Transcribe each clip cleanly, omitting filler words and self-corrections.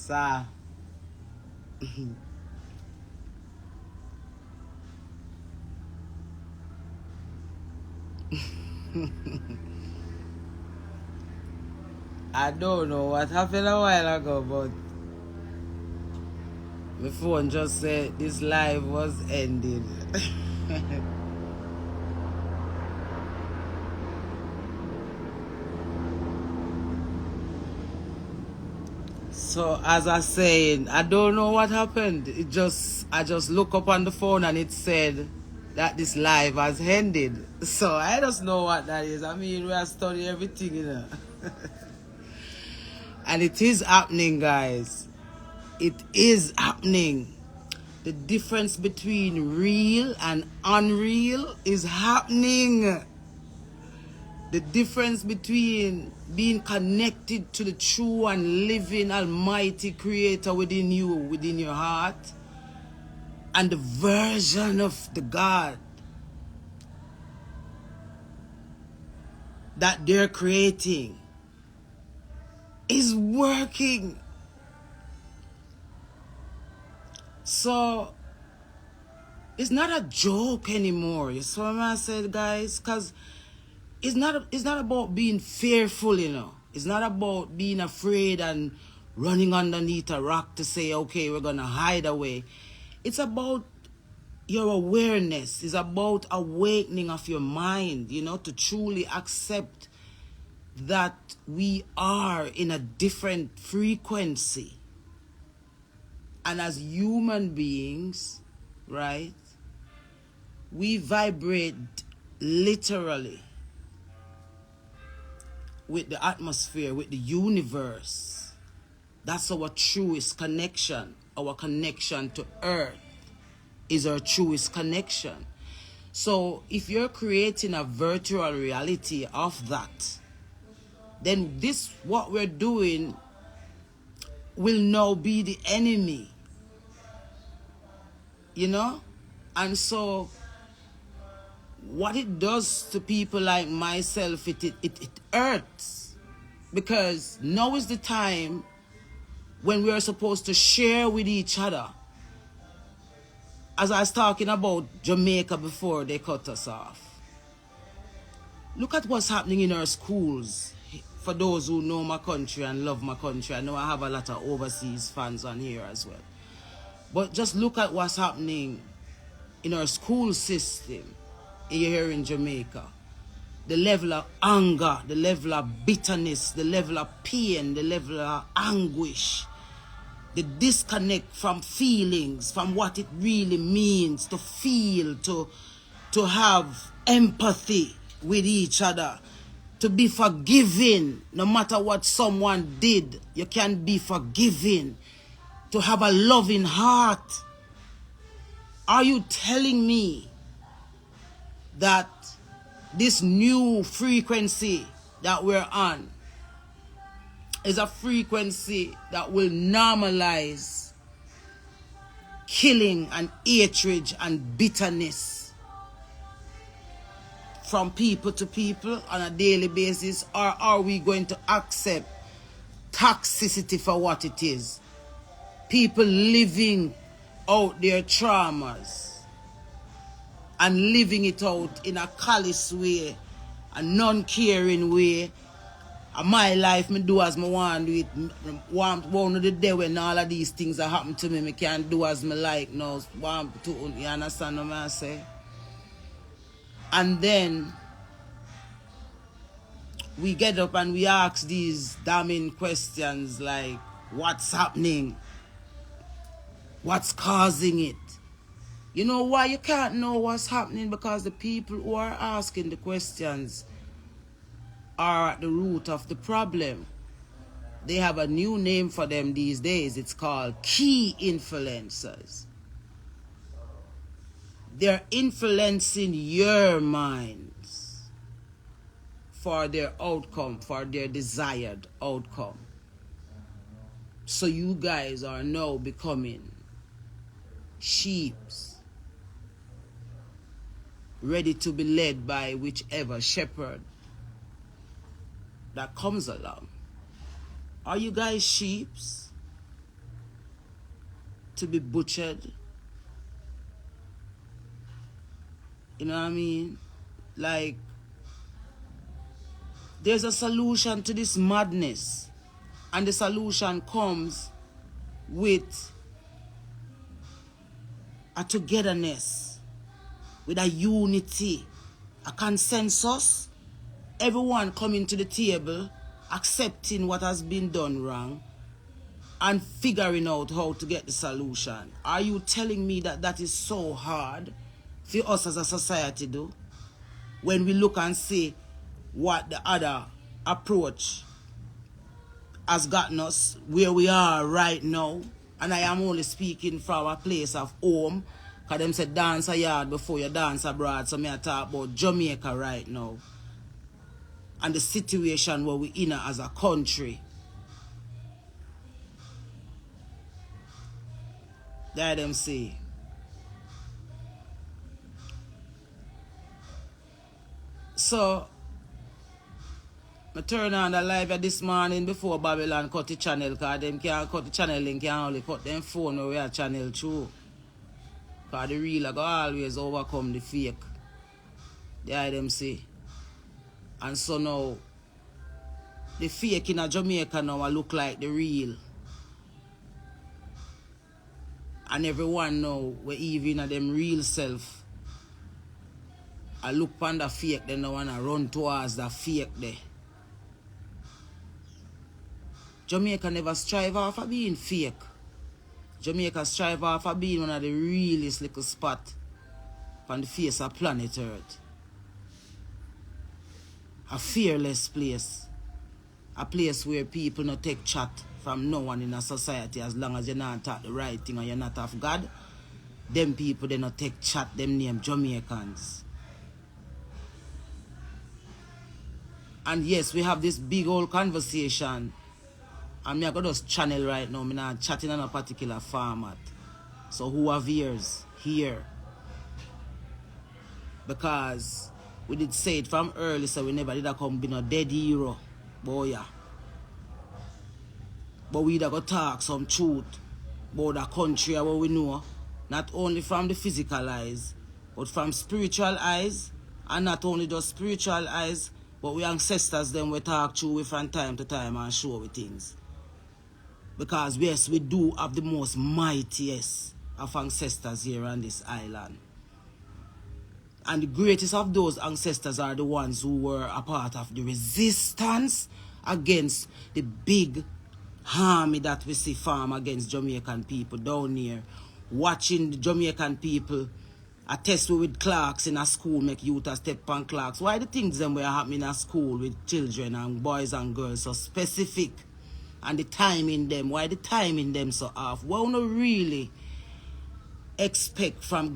Sir. I don't know what happened a while ago, but my phone just said this live was ended. So as I saying, I don't know what happened. I just look up on the phone and it said that this live has ended. So I just know what that is. I mean, we are studying everything, you know. And it is happening, guys. It is happening. The difference between real and unreal is happening. The difference between being connected to the true and living almighty creator within you, within your heart, and the version of the God that they're creating is working. So it's not a joke anymore. You see what I said, guys? Because it's not about being fearful, you know. It's not about being afraid and running underneath a rock to say, okay, we're gonna hide away. It's about your awareness. It's about awakening of your mind, you know, to truly accept that we are in a different frequency. And as human beings, right, we vibrate literally with the atmosphere, with the universe. That's our truest connection. Our connection to Earth is our truest connection. So if you're creating a virtual reality of that, then this, what we're doing, will now be the enemy. You know? And so what it does to people like myself, it hurts. Because now is the time when we are supposed to share with each other. As I was talking about Jamaica before they cut us off. Look at what's happening in our schools. For those who know my country and love my country, I know I have a lot of overseas fans on here as well. But just look at what's happening in our school system here in Jamaica. The level of anger, the level of bitterness, the level of pain, the level of anguish, the disconnect from feelings, from what it really means to feel, to have empathy with each other, to be forgiving. No matter what someone did, you can be forgiving, to have a loving heart. Are you telling me that this new frequency that we're on is a frequency that will normalize killing and hatred and bitterness from people to people on a daily basis? Or are we going to accept toxicity for what it is? People living out their traumas and living it out in a callous way, a non-caring way. And my life, me do as me want to do it. One of the day when all of these things are happening to me, me can't do as me like now. You understand what I say? And then we get up and we ask these damning questions like, what's happening? What's causing it? You know why you can't know what's happening? Because the people who are asking the questions are at the root of the problem. They have a new name for them these days. It's called key influencers. They're influencing your minds for their outcome, for their desired outcome. So you guys are now becoming sheeps, ready to be led by whichever shepherd that comes along. Are you guys sheeps? to be butchered. You know what I mean? Like, there's a solution to this madness. And the solution comes with a togetherness, with a unity, a consensus. Everyone coming to the table, accepting what has been done wrong, and figuring out how to get the solution. Are you telling me that that is so hard for us as a society do? When we look and see what the other approach has gotten us where we are right now, and I am only speaking from a place of home, because them say dance a yard before you dance abroad, so me I talk about Jamaica right now, and the situation where we in as a country. There them say. So, I turn on the live this morning before Babylon cut the channel, because them can't cut the channel, they can only cut them phone or we are channel through. Because the real are always overcome the fake. There them say. And so now, the fake in a Jamaica now look like the real. And everyone know we even at them real self. I look upon the fake, then I wanna run towards the fake there. Jamaica never strive after being fake. Jamaica strive after being one of the realest little spot on the face of planet Earth. A fearless place. A place where people not take chat from no one in a society, as long as you not talk the right thing or you're not of God. Them people, they not take chat, them name Jamaicans. And yes, we have this big old conversation. And me I got just channel right now. I'm not chatting on a particular format. So who have ears? Here. Because we did say it from early, so we never did come be no dead hero. Boy, yeah. But we got talk some truth about the country what we know. Not only from the physical eyes, but from spiritual eyes. And not only just spiritual eyes, but we ancestors them we talk to we from time to time and show we things. Because yes, we do have the most mightiest of ancestors here on this island. And the greatest of those ancestors are the ones who were a part of the resistance against the big army that we see form against Jamaican people down here. Watching the Jamaican people attest with clocks in a school, make youth a step on clocks. Why the things them were happening at school with children and boys and girls so specific? And the timing them, why the timing them so off? What we don't really expect from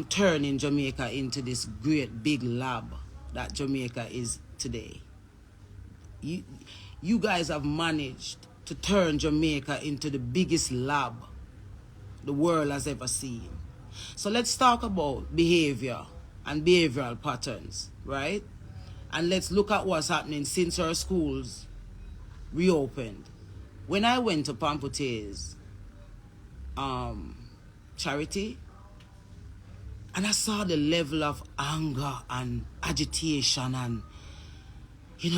turning Jamaica into this great big lab that Jamaica is today. You guys have managed to turn Jamaica into the biggest lab the world has ever seen. So let's talk about behavior and behavioral patterns, right? And let's look at what's happening since our schools reopened. When I went to Pampute's charity, and I saw the level of anger and agitation and,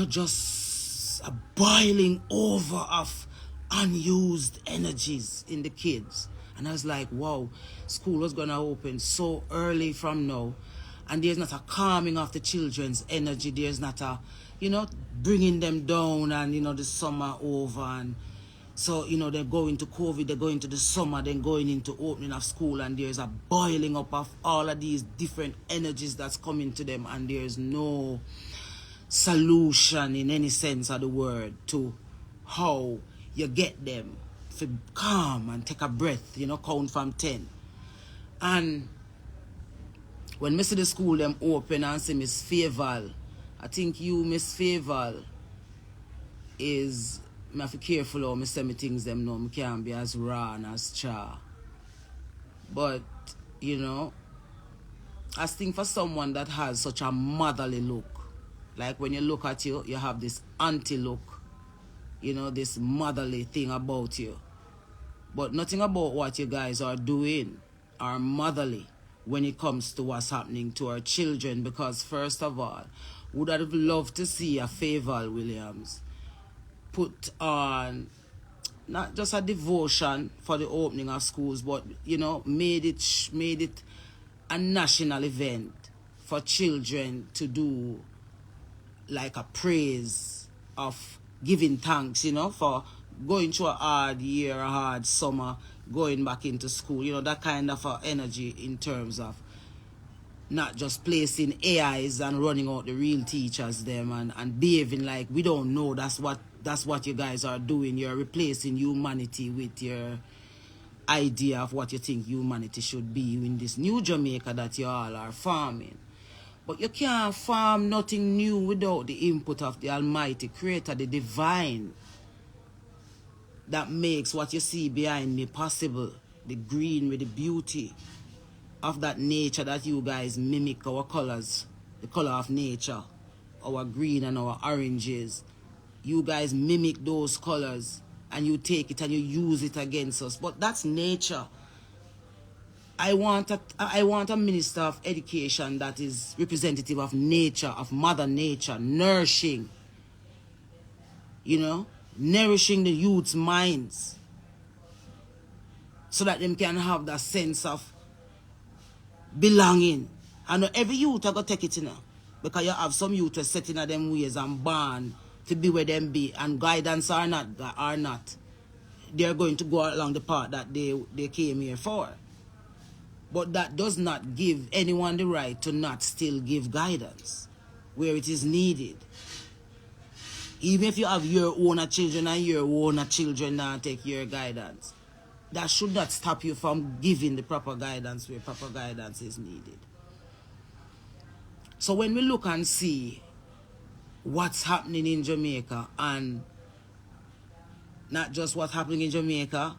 just a boiling over of unused energies in the kids. And I was like, wow, school was going to open so early from now. And there's not a calming of the children's energy. There's not a, bringing them down and, the summer over. And so, they're going to COVID, they're going to the summer, then going into opening of school. And there's a boiling up of all of these different energies that's coming to them. And there's no solution in any sense of the word to how you get them to calm and take a breath, count from 10. And when I see the school them open and see Miss Faval, I think you, Miss Faval, is, I have to be careful how I say me things them now. I can't be as raw and as char. But, I think for someone that has such a motherly look, like when you look at you, you have this auntie look, this motherly thing about you. But nothing about what you guys are doing are motherly when it comes to what's happening to our children. Because first of all, would have loved to see a Favour Williams put on not just a devotion for the opening of schools, but you know, made it a national event for children to do, like a praise of giving thanks, you know, for going through a hard year, a hard summer, going back into school, you know, that kind of energy in terms of not just placing AIs and running out the real teachers them and behaving like we don't know. That's what you guys are doing. You're replacing humanity with your idea of what you think humanity should be in this new Jamaica that you all are farming. But you can't farm nothing new without the input of the Almighty Creator, the divine, that makes what you see behind me possible. The green with the beauty of that nature that you guys mimic, our colors, the color of nature, our green and our oranges. You guys mimic those colors and you take it and you use it against us. But that's nature. I want a minister of education that is representative of nature, of Mother Nature, nourishing, you know, nourishing the youth's minds so that them can have that sense of belonging. I know every youth are going to take it, you know, because you have some youth setting at them ways and born to be where them be, and guidance or not, they're going to go along the path that they came here for. But that does not give anyone the right to not still give guidance where it is needed. Even if you have your own children and your own children now take your guidance, that should not stop you from giving the proper guidance where proper guidance is needed. So when we look and see what's happening in Jamaica, and not just what's happening in Jamaica,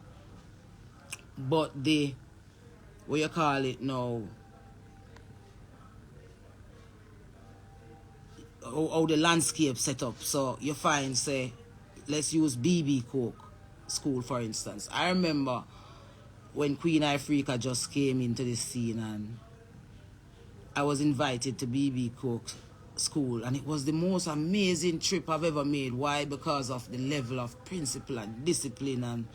but the, what you call it now, how the landscape set up. So you find, say, let's use BB Coke School for instance. I remember when Queen Ifrica just came into the scene and I was invited to BB Coke School, and it was the most amazing trip I've ever made. Why? Because of the level of principle and discipline and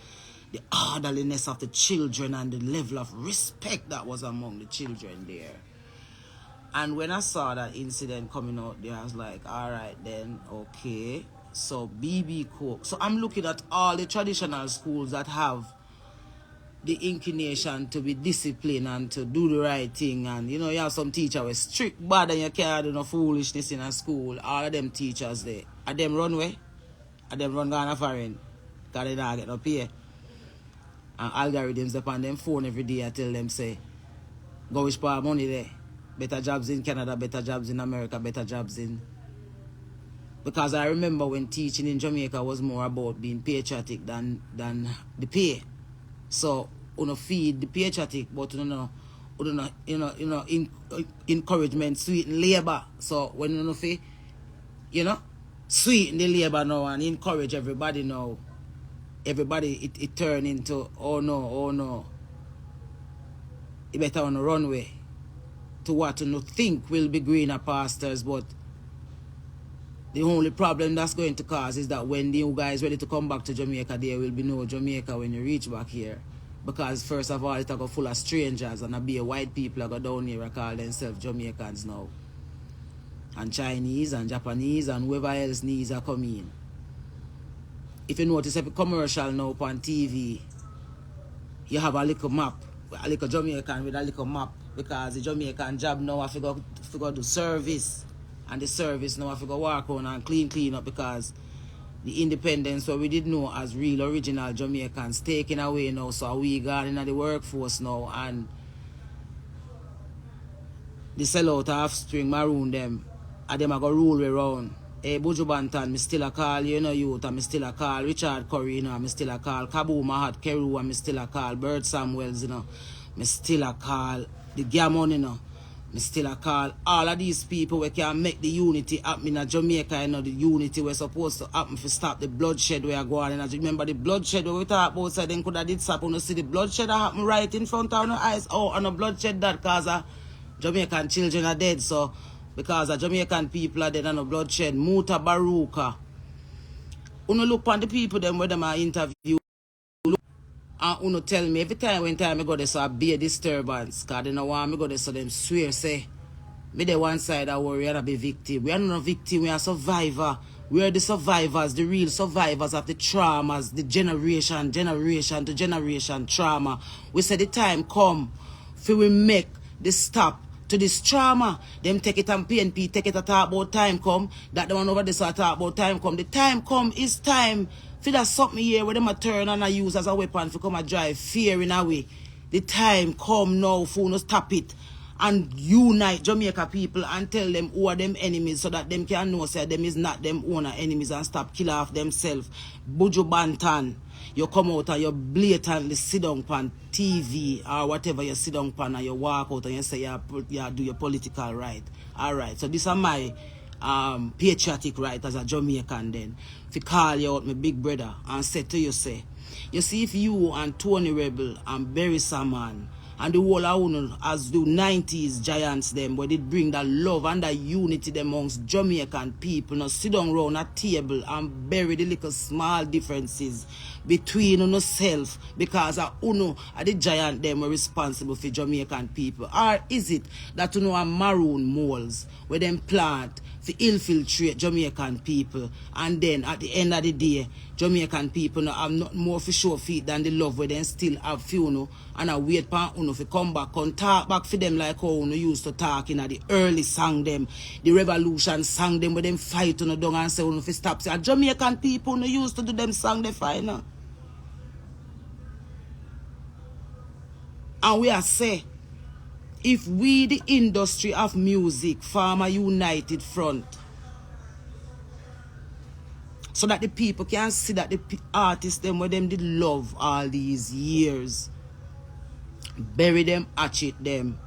the orderliness of the children and the level of respect that was among the children there. And when I saw that incident coming out there, I was like, all right then, okay. So BB Coke. So I'm looking at all the traditional schools that have the inclination to be disciplined and to do the right thing. And you know, you have some teachers with strict bad and you can't do no foolishness in a school. All of them teachers there. Are them run away? Are them run down a foreign? Because they don't get no pay. And algorithms upon them phone every day. I tell them, say, go wish for money there. Better jobs in Canada, better jobs in America, better jobs in... Because I remember when teaching in Jamaica was more about being patriotic than the pay. So, you know, feed the patriotic, but you know, encouragement, sweeten labor. So when you know, you know, sweeten the labor now and encourage everybody now. Everybody, it turn into, oh no. You better on the runway to what you think will be greener pastures, but the only problem that's going to cause is that when you guys ready to come back to Jamaica, there will be no Jamaica when you reach back here. Because first of all, it's going to go full of strangers, and be white people go down here and call themselves Jamaicans now. And Chinese and Japanese and whoever else needs are coming. If you notice every commercial now on TV, you have a little map, a little Jamaican with a little map, because the Jamaican job now have to go do service. And the service now have to go walk on and clean up, because the independence what we did know as real original Jamaicans taken away now. So we gone in the workforce now, and the sellout offspring maroon them, and them are going to rule around. Hey, Buju Banton, me still a call, you know, youth, and me still a call Richard Curry, you know, me still a call Kaboom Mahat Keru, and me still a call Bird Samuels, you know, me still a call the Gammon, you know. Me still a call all of these people we can make the unity happen in Jamaica, you know, the unity we're supposed to happen to stop the bloodshed we are going on. Remember the bloodshed we talk about, so then could have did stop on see the bloodshed that happen right in front of our eyes. Oh, and the bloodshed that cause Jamaican children are dead, so because the Jamaican people are dead and the bloodshed. Muta Baruka. Uno look on the people them where them are interview. And uno tell me every time when time I go there so I be a disturbance. Cause they don't want me go there so them swear say me the one side I worry and I be victim. We are not a victim, we are survivor. We are the survivors, the real survivors of the traumas, the generation to generation trauma. We say the time come for we make the stop to this trauma. Them take it and PNP take it and talk about time come. That the one over there so talk about time come. The time come is time. For that something here where them a turn and a use as a weapon for come and drive fear in a way. The time come now for no stop it and unite Jamaica people and tell them who are them enemies so that them can know say them is not them own enemies and stop kill off themselves. Buju Bantan, you come out and you blatantly sit down on TV or whatever you sit down on and you walk out and you say you do your political right. Alright, so this is my patriotic right as a Jamaican then. If you call you out my big brother and say to you say, you see if you and Tony Rebel and Barry Saman and the whole of as the 90s giants them where they bring that love and that unity amongst Jamaican people, now sit down around a table and bury the little small differences between yourself because uno are the giant them were responsible for Jamaican people. Or is it that are maroon moles where them plant to infiltrate Jamaican people and then at the end of the day Jamaican people have not more for sure feet than the love where they still have few and I wait for uno to come back and talk back for them like how uno used to talk in the early song them, the revolution song them where them fight uno down and say uno to stop. Say Jamaican people uno used to do them song they fight now. And we are say if we, the industry of music, form a united front so that the people can see that the artists them where them did love all these years, bury them, hatchet them,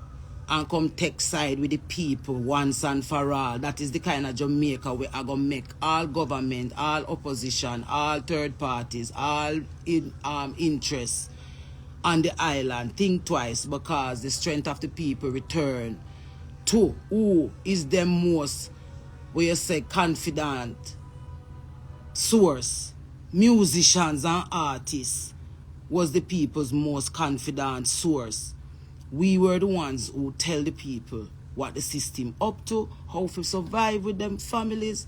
and come take side with the people once and for all. That is the kind of Jamaica we are going to make all government, all opposition, all third parties, all interests on the island think twice because the strength of the people return to who is the most, where you say, confident source. Musicians and artists was the people's most confident source. We were the ones who tell the people what the system up to, how to survive with them families.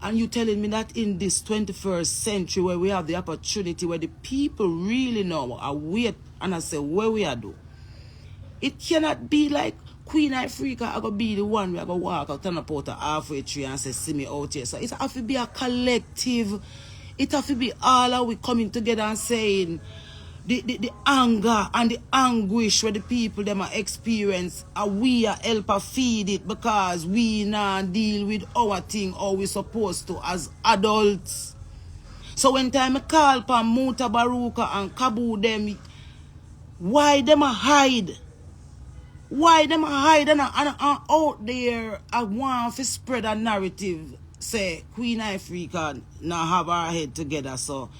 And you telling me that in this 21st century where we have the opportunity where the people really know I wait and I say where we are do. It cannot be like Queen Ifrica I go be the one where I go walk out turn up out a halfway tree and say see me out here. So it have to be a collective. It have to be all of we coming together and saying the anger and the anguish where the people them are experience and we are help feed it because we now deal with our thing how we supposed to as adults. So when time I call pa Muta Baruka and Kabu them, why them a hide? Why them a hide and out there I want to spread a narrative say Queen Ifrica now have our head together so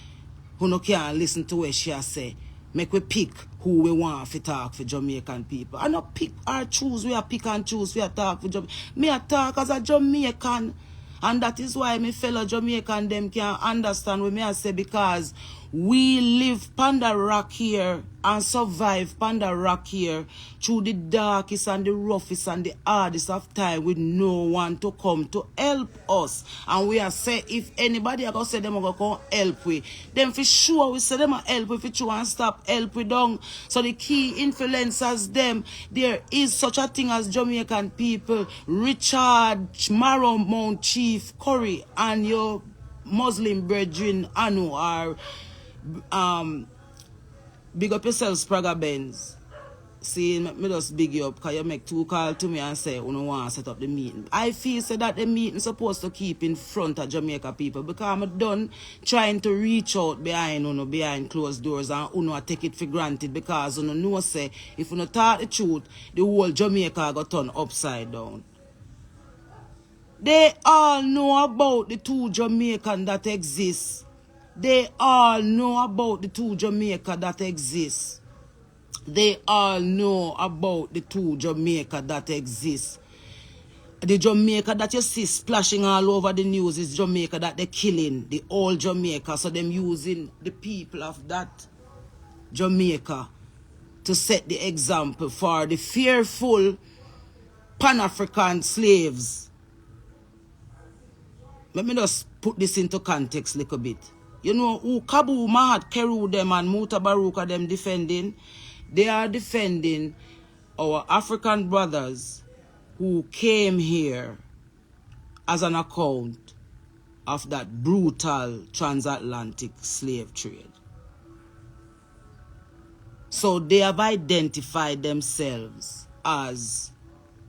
who no can listen to what she say. Make we pick who we want to talk for Jamaican people. I not pick or choose. We are pick and choose. We are talk for Jamaican. Me a talk as a Jamaican. And that is why my fellow Jamaican them can understand what me I say because we live Panda Rock here and survive Panda Rock here through the darkest and the roughest and the hardest of time with no one to come to help us. And we are say if anybody are going to say them are going to come help we, then for sure we say them are help if you want to stop help we down. So the key influencers them, there is such a thing as Jamaican people, Richard, Marrow Chief, Curry and your Muslim brethren Anu are big up yourselves, Praga Benz. See, me just big you up because you make 2 calls to me and say you don't want to set up the meeting. I feel say that the meeting supposed to keep in front of Jamaica people because I'm done trying to reach out behind closed doors and take it for granted because know say if you talk the truth, the whole Jamaica got turned upside down. They all know about the 2 Jamaican that exist. They all know about the 2 Jamaica that exist. They all know about the 2 Jamaica that exist. The Jamaica that you see splashing all over the news is Jamaica that they're killing. The old Jamaica. So them using the people of that Jamaica to set the example for the fearful Pan-African slaves. Let me just put this into context a little bit. You know who Kabu, Mahat, Keru them and Muta Baruka them defending? They are defending our African brothers who came here as an account of that brutal transatlantic slave trade. So they have identified themselves as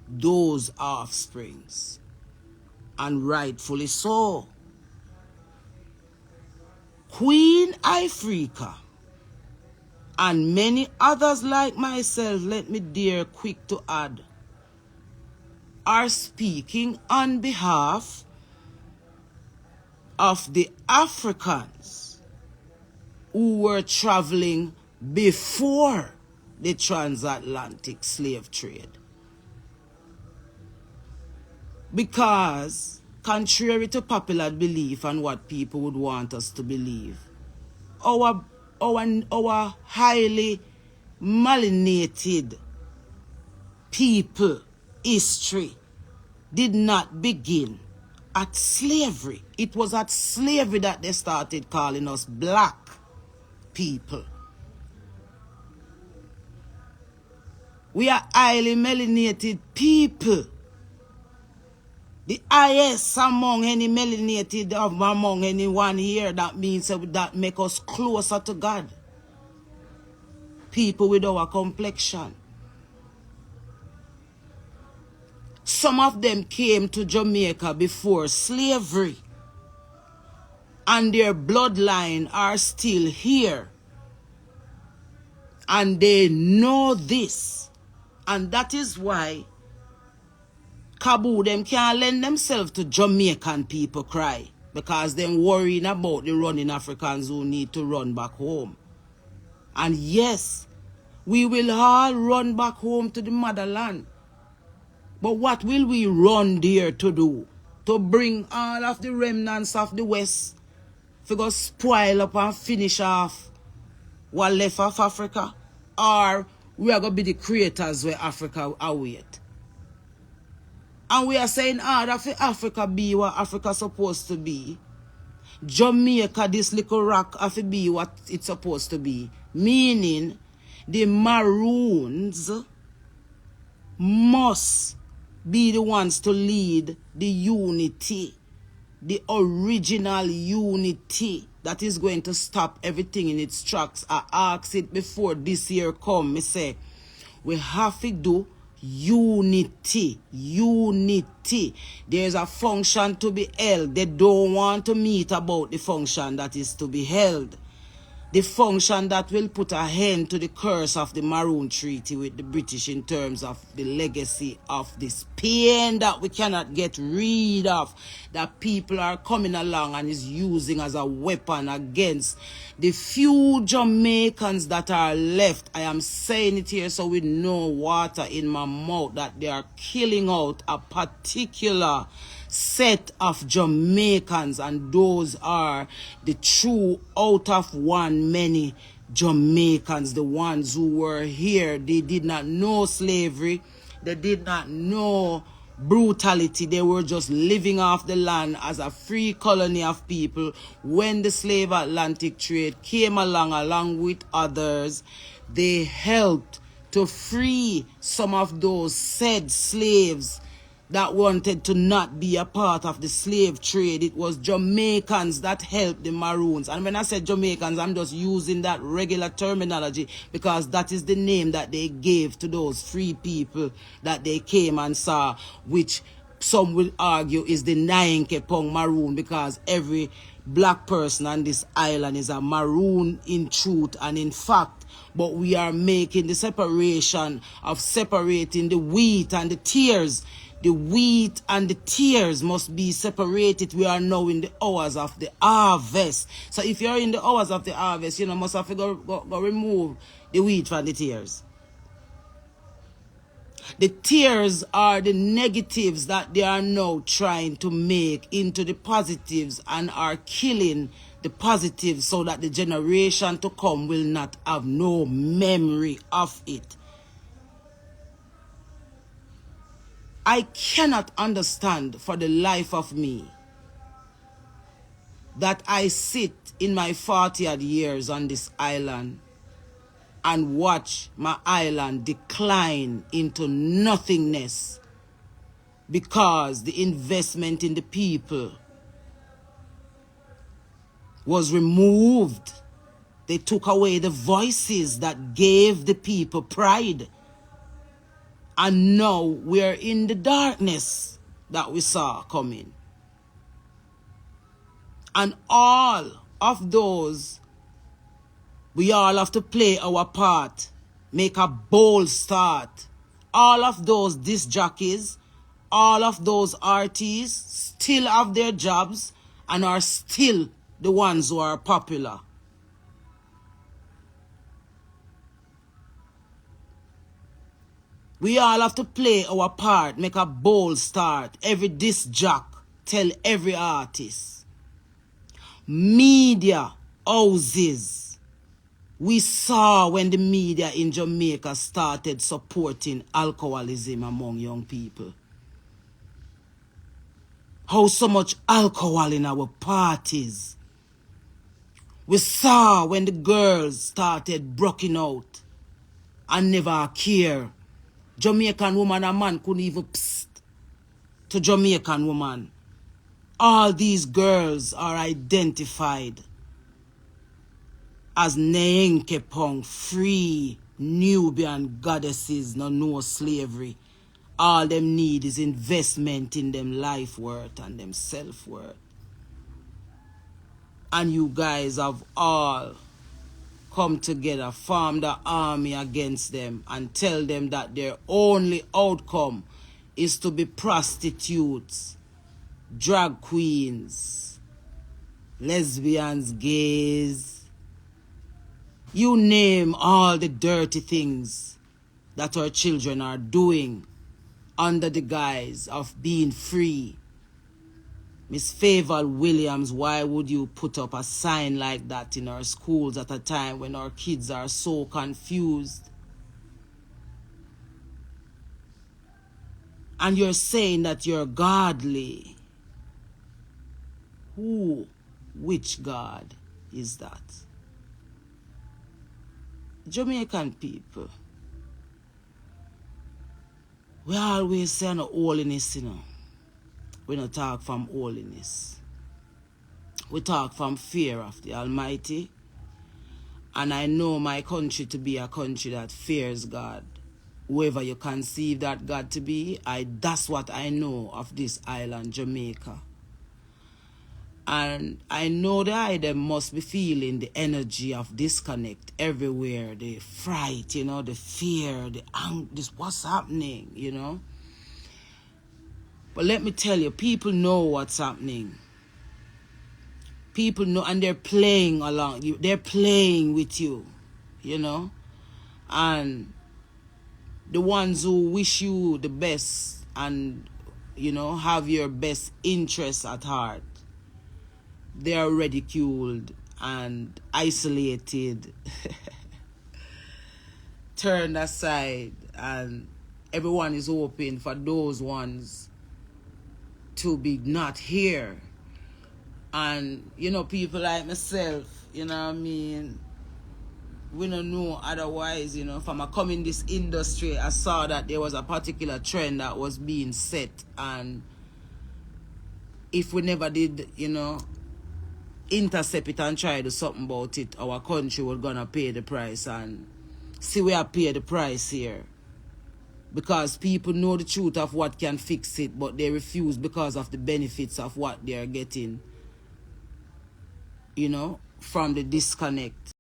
those offsprings. And rightfully so. Queen Ifrica and many others like myself, let me dare quick to add, are speaking on behalf of the Africans who were traveling before the transatlantic slave trade. Because, contrary to popular belief and what people would want us to believe, our highly melanated people history did not begin at slavery. It was at slavery that they started calling us black people. We are highly melanated people. The highest among any melanated among anyone here, that means that make us closer to God. People with our complexion. Some of them came to Jamaica before slavery. And their bloodline are still here. And they know this. And that is why Kabu, them can't lend themselves to Jamaican people cry because them worrying about the running Africans who need to run back home. And yes, we will all run back home to the motherland. But what will we run there to do? To bring all of the remnants of the West to go spoil up and finish off what left of Africa? Or we are going to be the creators where Africa await? And we are saying, that for Africa be what Africa supposed to be. Jamaica, this little rock, have to be what it's supposed to be. Meaning, the Maroons must be the ones to lead the unity. The original unity that is going to stop everything in its tracks. I asked it before this year come. I say, we have to do unity. There's a function to be held. They don't want to meet about the function that is to be held. The function that will put a end to the curse of the Maroon Treaty with the British in terms of the legacy of this pain that we cannot get rid of, that people are coming along and is using as a weapon against the few Jamaicans that are left. I am saying it here so with no water in my mouth, that they are killing out a particular set of Jamaicans, and those are the true out of one many Jamaicans, the ones who were here. They did not know slavery, they did not know brutality, they were just living off the land as a free colony of people. When the slave Atlantic trade came along with others, they helped to free some of those said slaves that wanted to not be a part of the slave trade. It was Jamaicans that helped the Maroons. And when I said Jamaicans, I'm just using that regular terminology because that is the name that they gave to those free people that they came and saw, which some will argue is the Nyankepong Maroon, because every black person on this island is a Maroon in truth and in fact. But we are making the separation of separating the wheat and the tears. The wheat and the tears must be separated. We are now in the hours of the harvest. So if you're in the hours of the harvest, you know, must have to go remove the wheat from the tears. The tears are the negatives that they are now trying to make into the positives and are killing the positives so that the generation to come will not have no memory of it. I cannot understand for the life of me that I sit in my 40-odd years on this island and watch my island decline into nothingness because the investment in the people was removed. They took away the voices that gave the people pride. And now we're in the darkness that we saw coming. And all of those, we all have to play our part, make a bold start. All of those disc jockeys, all of those artists still have their jobs and are still the ones who are popular. We all have to play our part, make a bold start. Every disc jock, tell every artist. Media houses. We saw when the media in Jamaica started supporting alcoholism among young people. How so much alcohol in our parties. We saw when the girls started breaking out and never care. Jamaican woman and man couldn't even psst to Jamaican woman. All these girls are identified as Nyankepong, free Nubian goddesses, no slavery. All them need is investment in them life worth and them self-worth. And you guys have all come together, form the army against them and tell them that their only outcome is to be prostitutes, drag queens, lesbians, gays. You name all the dirty things that our children are doing under the guise of being free. Miss Favor Williams, why would you put up a sign like that in our schools at a time when our kids are so confused? And you're saying that you're godly. Who? Which God is that? Jamaican people. We always say no holiness, you know. We don't talk from holiness. We talk from fear of the Almighty. And I know my country to be a country that fears God. Whoever you conceive that God to be, that's what I know of this island, Jamaica. And I know that them must be feeling the energy of disconnect everywhere. The fright, you know, the fear, the anger, this what's happening, you know. But let me tell you, people know what's happening. People know, and they're playing along. They're playing with you, you know. And the ones who wish you the best and, you know, have your best interests at heart, they are ridiculed and isolated, turned aside, and everyone is hoping for those ones to be not here. And, you know, people like myself, you know what I mean, we don't know otherwise, you know. From I come in this industry, I saw that there was a particular trend that was being set, and if we never did, you know, intercept it and try to do something about it, our country was gonna pay the price. And see, we are pay the price here, because people know the truth of what can fix it, but they refuse because of the benefits of what they are getting, you know, from the disconnect.